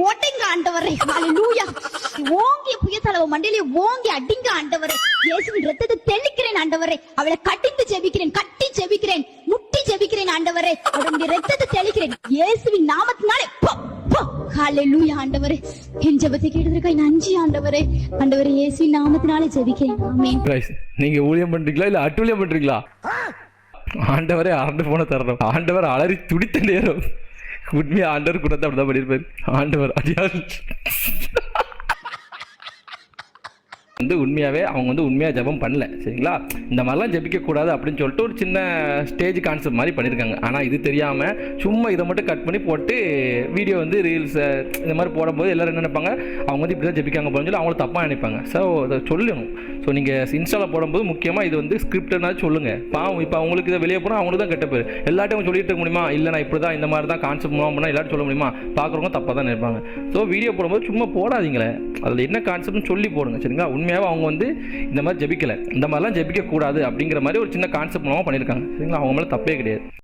ஓட்டைங்க ஆண்டவரே. ஹalleluya. ஓங்கி புயத்தளவு மண்டையிலே ஓங்கி அடிங்க ஆண்டவரே. இயேசுவின் இரத்தத்தை தெளிக்கிறேன் ஆண்டவரே. அவளை கட்டி ஜெபிக்கிறேன், முட்டி ஜெபிக்கிறேன் ஆண்டவரே. அவளுடைய இரத்தத்தை தெளிக்கிறேன் இயேசுவின் நாமத்தினாலே. ஹalleluya ஆண்டவரே. என் ஜெபத்தை கேட்டதற்காக நன்றி ஆண்டவரே. ஆண்டவரே இயேசுவின் நாமத்தினாலே ஜெபிக்கிறேன். ஆமென். நீங்க ஊழியம் பண்றீங்களா இல்ல அட்டூழியம் பண்றீங்களா? ஆண்டவரே அரண்டு போன தரணும். ஆண்டவர் அலறி துடித்த நேரம். உண்மையா ஆண்டவர் கூட அப்படிதான் பண்ணிருப்பாரு. ஆண்டவர் அடியால் உண்மையாவே அவங்க உண்மையாக ஜெபம் பண்ணல, சரிங்களா? இந்த மாதிரிலாம் ஜெபிக்கக்கூடாது அப்படின்னு சொல்லிட்டு ஒரு சின்ன ஸ்டேஜ் கான்செப்ட் மாதிரி பண்ணியிருக்காங்க. ஆனால் இது தெரியாமல் சும்மா இதை மட்டும் கட் பண்ணி போட்டு வீடியோ ரீல்ஸ் இந்த மாதிரி போடும்போது எல்லோரும் என்ன நினைப்பாங்க, அவங்க இப்படி தான் ஜெபிக்காங்க போகணும்னு சொல்லி அவங்கள தப்பாக நினைப்பாங்க. ஸோ அதை சொல்லணும். ஸோ நீங்கள் இன்ஸ்டாவில் போடும்போது முக்கியமாக இது ஸ்கிரிப்ட்னா சொல்லுங்கள். பாவம் இப்போ அவங்களுக்கு இதை வெளியே போனால் அவங்களுக்கு தான் கெட்ட பேர். எல்லாட்டையும் சொல்லிட்டு இருக்க முடியுமா? இல்லை நான் இப்படி தான் இந்த மாதிரி தான் கான்செப்ட் மூலம் பண்ணால் எல்லாரும் சொல்ல முடியுமா? பார்க்குறவங்க தப்பாக தான் நினைப்பாங்க. ஸோ வீடியோ போடும்போது சும்மா போடாதீங்களே, அதில் என்ன கான்செப்ட்னு சொல்லி போடுங்க, சரிங்களா? உண்மையாக அவங்க இந்த மாதிரி ஜெபிக்கலை, இந்த மாதிரிலாம் ஜெபிக்கக்கூடாது அப்படிங்கிற மாதிரி ஒரு சின்ன கான்செப்ட் மூலமாக பண்ணியிருக்காங்க, சரிங்களா? அவங்க மேலே தப்பே கிடையாது.